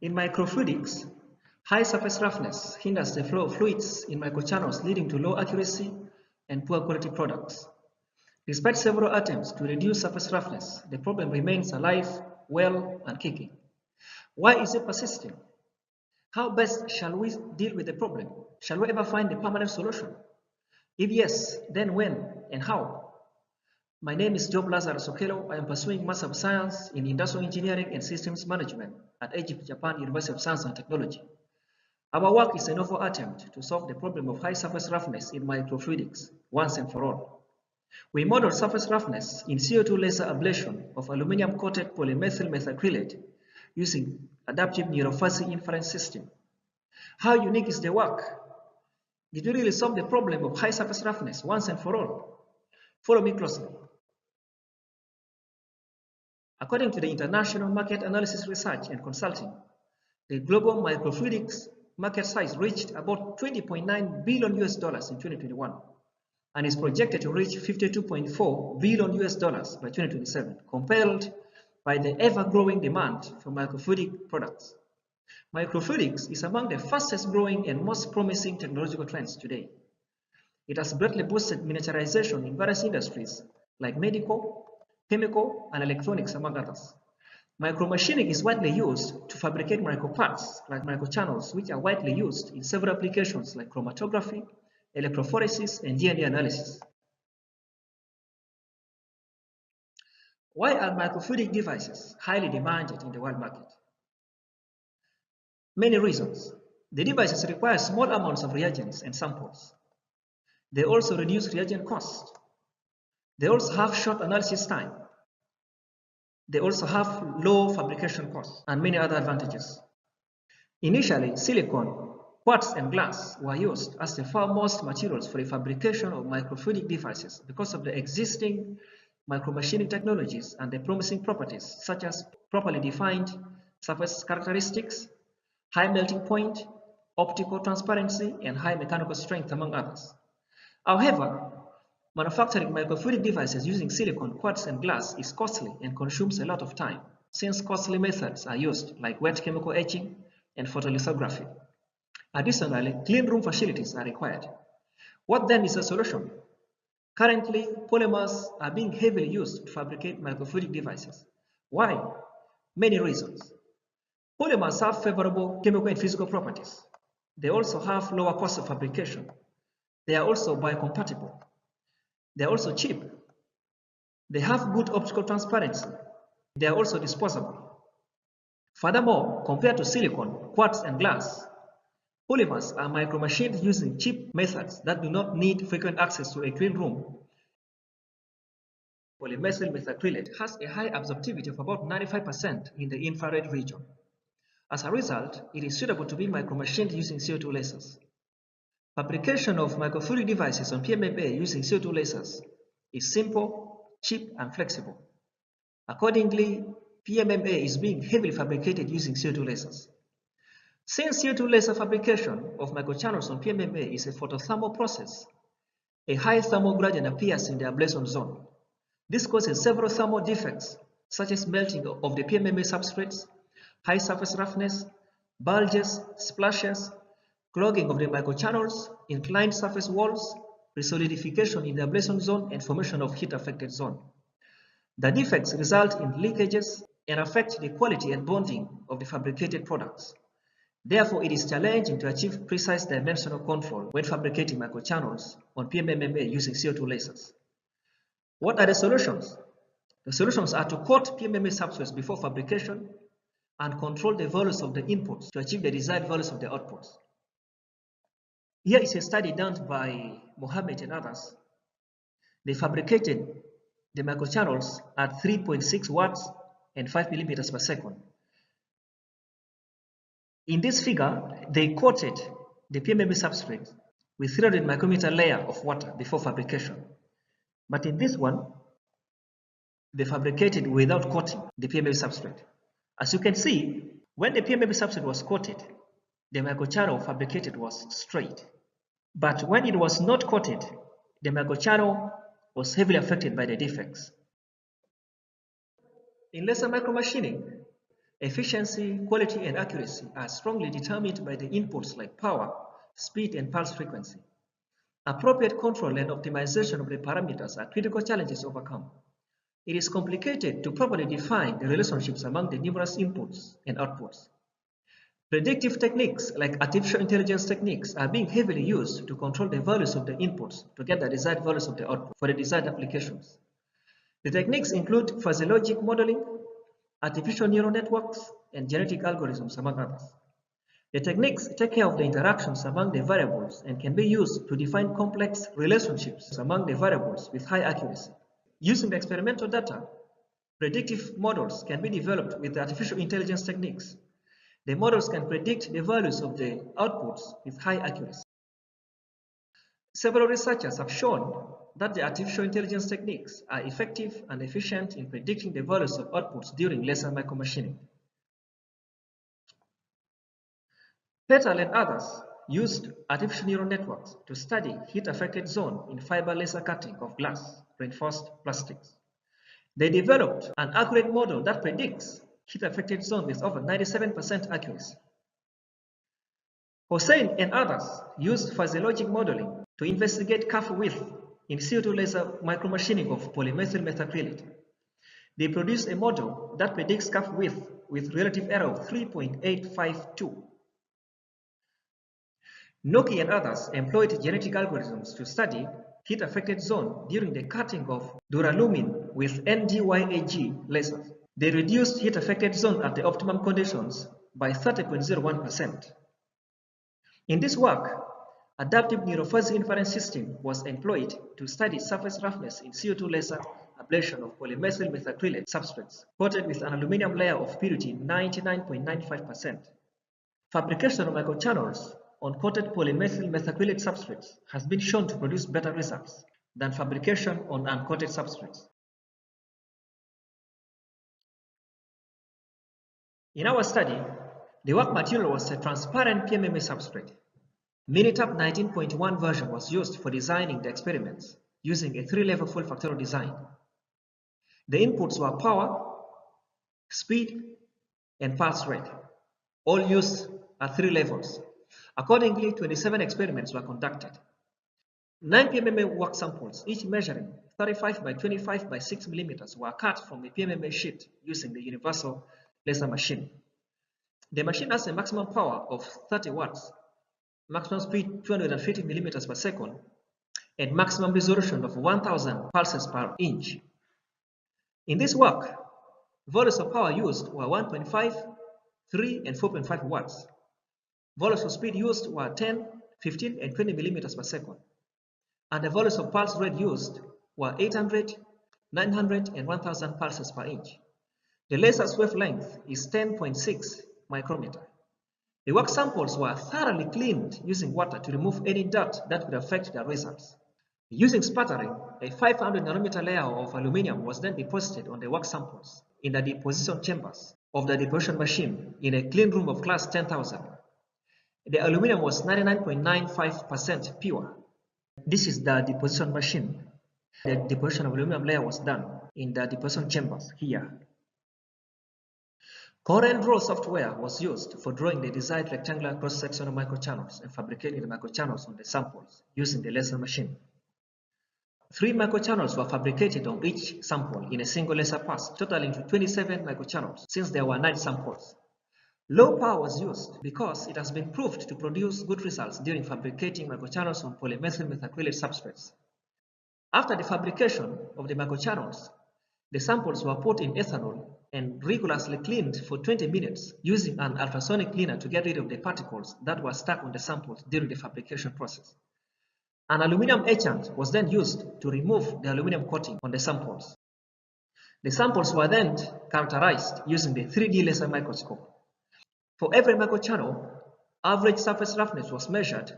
In microfluidics, high surface roughness hinders the flow of fluids in microchannels, leading to low accuracy and poor quality products. Despite several attempts to reduce surface roughness, the problem remains alive, well, and kicking. Why is it persisting? How best shall we deal with the problem? Shall we ever find a permanent solution? If yes, then when and how? My name is Job Lazarus Okello. I am pursuing Master of Science in Industrial Engineering and Systems Management at Egypt, Japan University of Science and Technology. Our work is a novel attempt to solve the problem of high surface roughness in microfluidics once and for all. We model surface roughness in CO2 laser ablation of aluminium-coated polymethyl methacrylate using adaptive NEURO-FUZZY inference system. How unique is the work? Did we really solve the problem of high surface roughness once and for all? Follow me closely. According to the International Market Analysis Research and Consulting, the global microfluidics market size reached about $20.9 billion in 2021 and is projected to reach $52.4 billion by 2027, compelled by the ever-growing demand for microfluidic products. Microfluidics is among the fastest growing and most promising technological trends today. It has greatly boosted miniaturization in various industries like medical, chemical, and electronics, among others. Micromachining is widely used to fabricate microparts like microchannels, which are widely used in several applications like chromatography, electrophoresis, and DNA analysis. Why are microfluidic devices highly demanded in the world market? Many reasons. The devices require small amounts of reagents and samples. They also reduce reagent cost. They also have short analysis time. They also have low fabrication costs and many other advantages. Initially, silicon, quartz, and glass were used as the foremost materials for the fabrication of microfluidic devices because of the existing micromachining technologies and the promising properties such as properly defined surface characteristics, high melting point, optical transparency, and high mechanical strength, among others. However, manufacturing microfluidic devices using silicon, quartz, and glass is costly and consumes a lot of time, since costly methods are used like wet chemical etching and photolithography. Additionally, clean room facilities are required. What then is the solution? Currently, polymers are being heavily used to fabricate microfluidic devices. Why? Many reasons. Polymers have favorable chemical and physical properties. They also have lower cost of fabrication. They are also biocompatible. They are also cheap. They have good optical transparency. They are also disposable. Furthermore, compared to silicon, quartz, and glass, polymers are micromachined using cheap methods that do not need frequent access to a clean room. Polymethyl methacrylate has a high absorptivity of about 95% in the infrared region. As a result, it is suitable to be micromachined using CO2 lasers. Fabrication of microfluidic devices on PMMA using CO2 lasers is simple, cheap, and flexible. Accordingly, PMMA is being heavily fabricated using CO2 lasers. Since CO2 laser fabrication of microchannels on PMMA is a photothermal process, a high thermal gradient appears in the ablation zone. This causes several thermal defects, such as melting of the PMMA substrates, high surface roughness, bulges, splashes, clogging of the microchannels, inclined surface walls, resolidification in the ablation zone, and formation of heat-affected zone. The defects result in leakages and affect the quality and bonding of the fabricated products. Therefore, it is challenging to achieve precise dimensional control when fabricating microchannels on PMMA using CO2 lasers. What are the solutions? The solutions are to coat PMMA substrates before fabrication and control the values of the inputs to achieve the desired values of the outputs. Here is a study done by Ahmed and others. They fabricated the microchannels at 3.6 watts and 5 millimeters per second. In this figure, they coated the PMMA substrate with 300 micrometer layer of water before fabrication. But in this one, they fabricated without coating the PMMA substrate. As you can see, when the PMMA substrate was coated, the microchannel fabricated was straight. But when it was not coated, the microchannel was heavily affected by the defects. In laser micromachining, Efficiency, quality, and accuracy are strongly determined by the inputs like power, speed, and pulse frequency. Appropriate control and optimization of the parameters are critical challenges to overcome. It is complicated to properly define the relationships among the numerous inputs and outputs. Predictive techniques like artificial intelligence techniques are being heavily used to control the values of the inputs to get the desired values of the output for the desired applications. The techniques include fuzzy logic modeling, artificial neural networks, and genetic algorithms, among others. The techniques take care of the interactions among the variables and can be used to define complex relationships among the variables with high accuracy. Using the experimental data, predictive models can be developed with the artificial intelligence techniques. The models can predict the values of the outputs with high accuracy. Several researchers have shown that the artificial intelligence techniques are effective and efficient in predicting the values of outputs during laser micromachining. Petal and others used artificial neural networks to study heat-affected zone in fiber laser cutting of glass, reinforced plastics. They developed an accurate model that predicts heat-affected zone with over 97% accuracy. Hussein and others used fuzzy logic modeling to investigate curve width in CO2 laser micromachining of polymethyl methacrylate. They produced a model that predicts curve width with relative error of 3.852. Noki and others employed genetic algorithms to study heat-affected zone during the cutting of duralumin with NDYAG lasers. They reduced heat-affected zone at the optimum conditions by 30.01%. In this work, adaptive NEURO-FUZZY inference system was employed to study surface roughness in CO2 laser ablation of polymethyl methacrylate substrates coated with an aluminum layer of purity 99.95%. Fabrication of microchannels on coated polymethyl methacrylate substrates has been shown to produce better results than fabrication on uncoated substrates. In our study, the work material was a transparent PMMA substrate. Minitab 19.1 version was used for designing the experiments using a 3-level full factorial design. The inputs were power, speed, and pulse rate, all used at 3 levels. Accordingly, 27 experiments were conducted. 9 PMMA work samples, each measuring 35 by 25 by 6 millimeters, were cut from a PMMA sheet using the universal laser machine. The machine has a maximum power of 30 watts, maximum speed 250 millimeters per second, and maximum resolution of 1000 pulses per inch. In this work, values of power used were 1.5, 3, and 4.5 watts. Values of speed used were 10, 15, and 20 millimeters per second. And the values of pulse rate used were 800, 900, and 1000 pulses per inch. The laser's wavelength is 10.6 micrometer. The work samples were thoroughly cleaned using water to remove any dirt that would affect the results. Using sputtering, a 500 nanometer layer of aluminum was then deposited on the work samples in the deposition chambers of the deposition machine in a clean room of class 10,000. The aluminum was 99.95% pure. This is the deposition machine. The deposition of aluminum layer was done in the deposition chambers here. CorelDRAW software was used for drawing the desired rectangular cross-sectional microchannels and fabricating the microchannels on the samples using the laser machine. 3 microchannels were fabricated on each sample in a single laser pass, totaling to 27 microchannels since there were 9 samples. Low power was used because it has been proved to produce good results during fabricating microchannels on polymethyl methacrylate substrates. After the fabrication of the microchannels, the samples were put in ethanol and rigorously cleaned for 20 minutes using an ultrasonic cleaner to get rid of the particles that were stuck on the samples during the fabrication process. An aluminum etchant was then used to remove the aluminum coating on the samples. The samples were then characterized using the 3D laser microscope. For every microchannel, average surface roughness was measured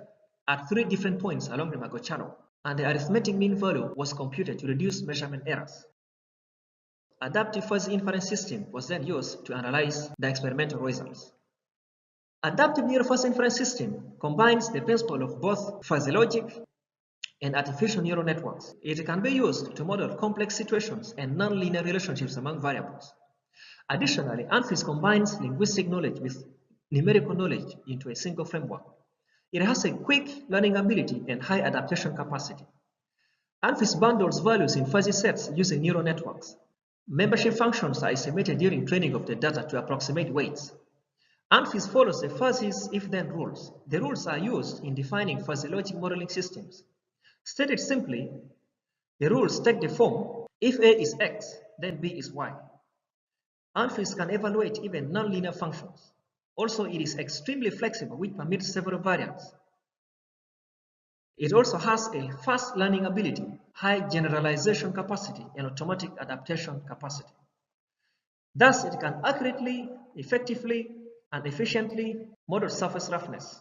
at 3 different points along the microchannel, and the arithmetic mean value was computed to reduce measurement errors. Adaptive fuzzy inference system was then used to analyze the experimental results. Adaptive NEURO-FUZZY inference system combines the principle of both fuzzy logic and artificial neural networks. It can be used to model complex situations and nonlinear relationships among variables. Additionally, ANFIS combines linguistic knowledge with numerical knowledge into a single framework. It has a quick learning ability and high adaptation capacity. ANFIS bundles values in fuzzy sets using neural networks. Membership functions are estimated during training of the data to approximate weights. ANFIS follows the fuzzy's if-then rules. The rules are used in defining fuzzy logic modeling systems. Stated simply, the rules take the form: if A is X, then B is Y. ANFIS can evaluate even nonlinear functions. Also, it is extremely flexible, which permits several variants. It also has a fast learning ability, high generalization capacity, and automatic adaptation capacity. Thus, it can accurately, effectively, and efficiently model surface roughness.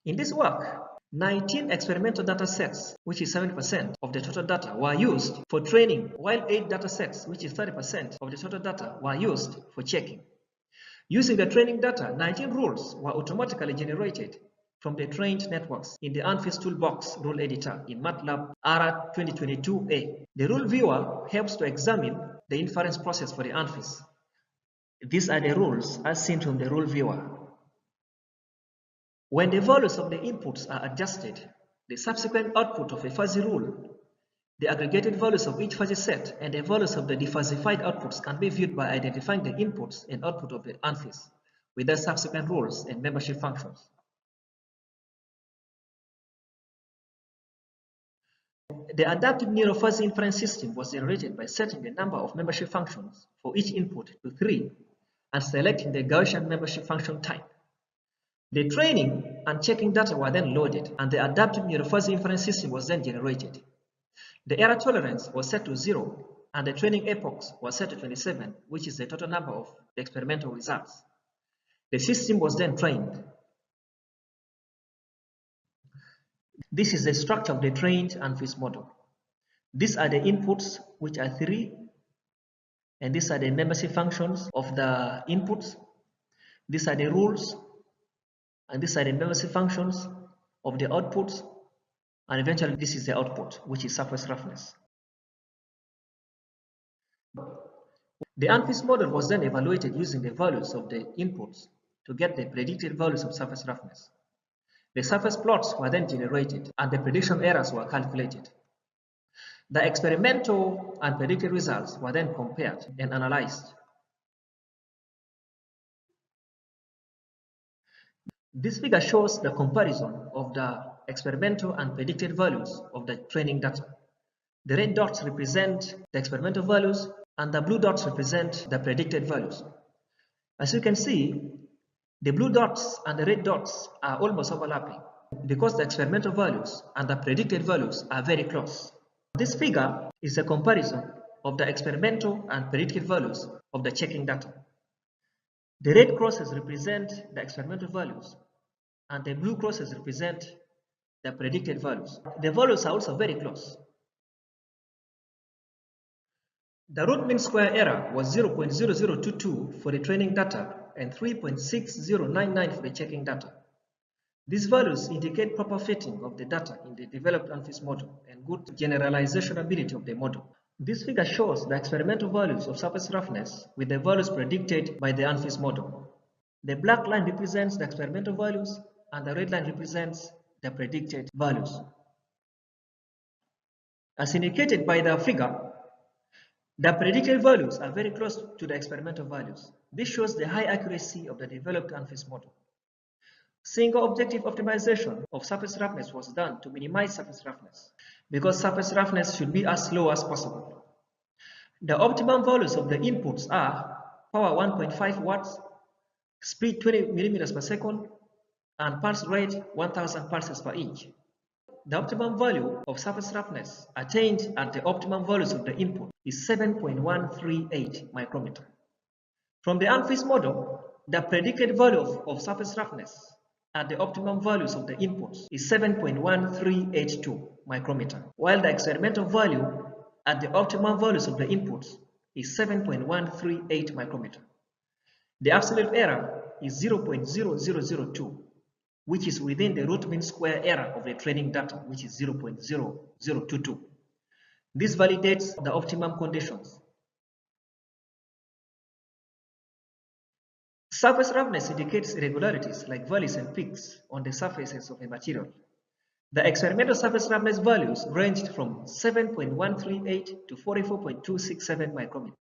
In this work, 19 experimental data sets, which is 70% of the total data, were used for training, while 8 data sets, which is 30% of the total data, were used for checking. Using the training data, 19 rules were automatically generated from the trained networks in the ANFIS Toolbox rule editor in MATLAB ARA 2022A. The rule viewer helps to examine the inference process for the ANFIS. These are the rules as seen from the rule viewer. When the values of the inputs are adjusted, the subsequent output of a fuzzy rule, the aggregated values of each fuzzy set, and the values of the defuzzified outputs can be viewed by identifying the inputs and output of the ANFIS with their subsequent rules and membership functions. The adaptive NEURO-FUZZY inference system was generated by setting the number of membership functions for each input to 3 and selecting the Gaussian membership function type. The training and checking data were then loaded, and the adaptive NEURO-FUZZY inference system was then generated. The error tolerance was set to 0, and the training epochs was set to 27, which is the total number of the experimental results. The system was then trained. This is the structure of the trained ANFIS model. These are the inputs, which are 3, and these are the membership functions of the inputs. These are the rules, and these are the membership functions of the outputs, and eventually this is the output, which is surface roughness. The ANFIS model was then evaluated using the values of the inputs to get the predicted values of surface roughness. The surface plots were then generated, and the prediction errors were calculated. The experimental and predicted results were then compared and analyzed. This figure shows the comparison of the experimental and predicted values of the training data. The red dots represent the experimental values, and the blue dots represent the predicted values. As you can see, the blue dots and the red dots are almost overlapping because the experimental values and the predicted values are very close. This figure is a comparison of the experimental and predicted values of the checking data. The red crosses represent the experimental values, and the blue crosses represent the predicted values. The values are also very close. The root mean square error was 0.0022 for the training data and 3.6099 for the checking data. These values indicate proper fitting of the data in the developed ANFIS model and good generalization ability of the model. This figure shows the experimental values of surface roughness with the values predicted by the ANFIS model. The black line represents the experimental values, and the red line represents the predicted values. As indicated by the figure, the predicted values are very close to the experimental values. This shows the high accuracy of the developed ANFIS model. Single objective optimization of surface roughness was done to minimize surface roughness, because surface roughness should be as low as possible. The optimum values of the inputs are power 1.5 watts, speed 20 millimeters per second, and pulse rate 1000 pulses per inch. The optimum value of surface roughness attained at the optimum values of the input is 7.138 micrometer. From the ANFIS model, the predicted value of surface roughness at the optimum values of the inputs is 7.1382 micrometer, while the experimental value at the optimum values of the inputs is 7.138 micrometer. The absolute error is 0.0002, which is within the root mean square error of the training data, which is 0.0022. This validates the optimum conditions. Surface roughness indicates irregularities like valleys and peaks on the surfaces of a material. The experimental surface roughness values ranged from 7.138 to 44.267 micrometer.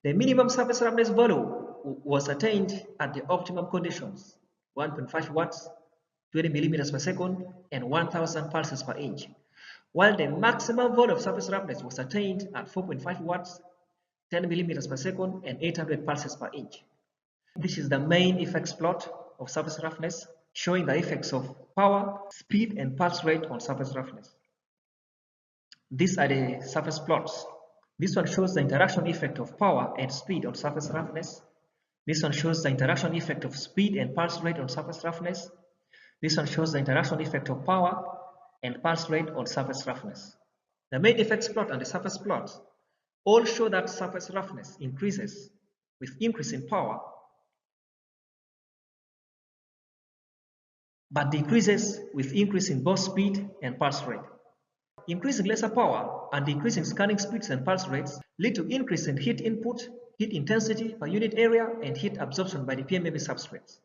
The minimum surface roughness value was attained at the optimum conditions, 1.5 watts, 20 millimeters per second, and 1000 pulses per inch, while the maximum value of surface roughness was attained at 4.5 watts, 10 millimeters per second, and 800 pulses per inch. This is the main effects plot of surface roughness, showing the effects of power, speed, and pulse rate on surface roughness. These are the surface plots. This one shows the interaction effect of power and speed on surface roughness. This one shows the interaction effect of speed and pulse rate on surface roughness. This one shows the interaction effect of power and pulse rate on surface roughness. The main effects plot and the surface plot all show that surface roughness increases with increase in power, but decreases with increase in both speed and pulse rate. Increasing laser power and decreasing scanning speeds and pulse rates lead to increase in heat input, heat intensity per unit area, and heat absorption by the PMMA substrates.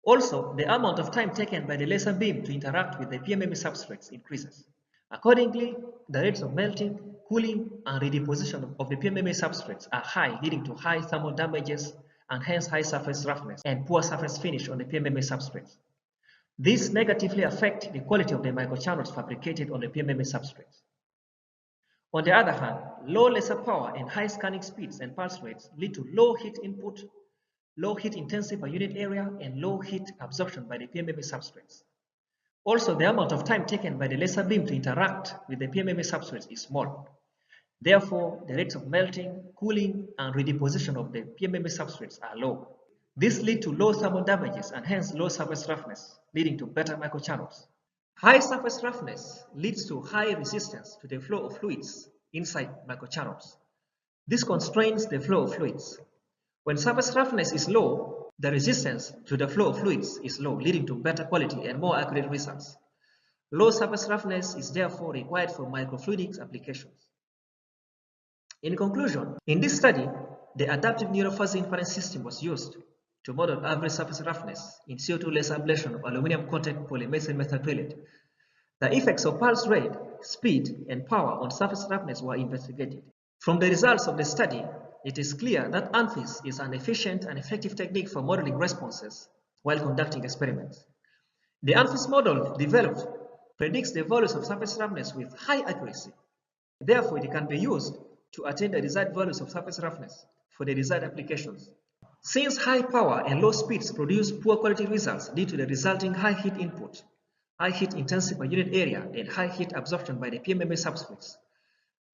Also, the amount of time taken by the laser beam to interact with the PMMA substrates increases. Accordingly, the rates of melting, cooling, and redeposition of the PMMA substrates are high, leading to high thermal damages and hence high surface roughness and poor surface finish on the PMMA substrates. These negatively affect the quality of the microchannels fabricated on the PMMA substrates. On the other hand, low laser power and high scanning speeds and pulse rates lead to low heat input, low heat intensity per unit area, and low heat absorption by the PMMA substrates. Also, the amount of time taken by the laser beam to interact with the PMMA substrates is small. Therefore, the rates of melting, cooling, and redeposition of the PMMA substrates are low. This leads to low thermal damages and hence low surface roughness, leading to better microchannels. High surface roughness leads to high resistance to the flow of fluids inside microchannels. This constrains the flow of fluids. When surface roughness is low, the resistance to the flow of fluids is low, leading to better quality and more accurate results. Low surface roughness is therefore required for microfluidics applications. In conclusion, in this study, the adaptive NEURO-FUZZY inference system was used to model average surface roughness in CO2 laser ablation of aluminium-coated polymethyl methacrylate. The effects of pulse rate, speed, and power on surface roughness were investigated. From the results of the study, it is clear that ANFIS is an efficient and effective technique for modeling responses while conducting experiments. The ANFIS model developed predicts the values of surface roughness with high accuracy. Therefore, it can be used to attain the desired values of surface roughness for the desired applications. Since high power and low speeds produce poor quality results due to the resulting high heat input, high heat intensity per unit area, and high heat absorption by the PMMA substrates,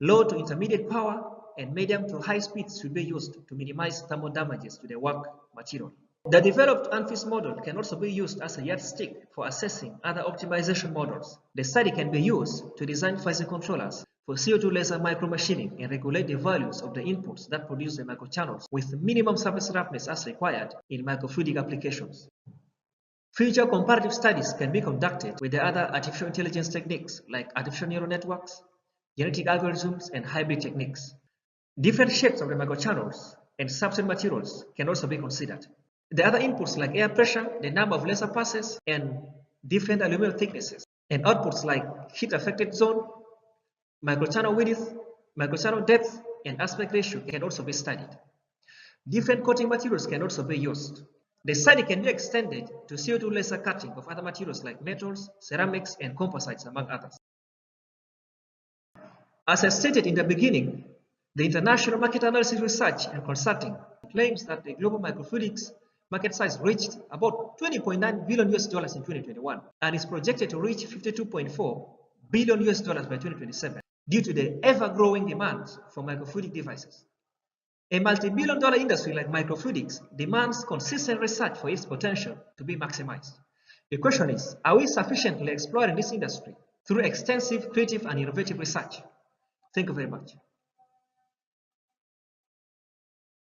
low to intermediate power and medium to high speeds should be used to minimize thermal damages to the work material. The developed ANFIS model can also be used as a yardstick for assessing other optimization models. The study can be used to design fuzzy controllers for CO2 laser micromachining and regulate the values of the inputs that produce the microchannels with minimum surface roughness as required in microfluidic applications. Future comparative studies can be conducted with the other artificial intelligence techniques like artificial neural networks, genetic algorithms, and hybrid techniques. Different shapes of the microchannels and substrate materials can also be considered. The other inputs like air pressure, the number of laser passes, and different aluminum thicknesses, and outputs like heat affected zone, microchannel width, microchannel depth, and aspect ratio can also be studied. Different coating materials can also be used. The study can be extended to CO2 laser cutting of other materials like metals, ceramics, and composites, among others. As I stated in the beginning, the International Market Analysis Research and Consulting claims that the global microfluidics market size reached about $20.9 billion in 2021 and is projected to reach $52.4 billion by 2027 due to the ever-growing demand for microfluidic devices. A multi-billion-dollar industry like microfluidics demands consistent research for its potential to be maximized. The question is, are we sufficiently exploring this industry through extensive, creative, and innovative research? Thank you very much.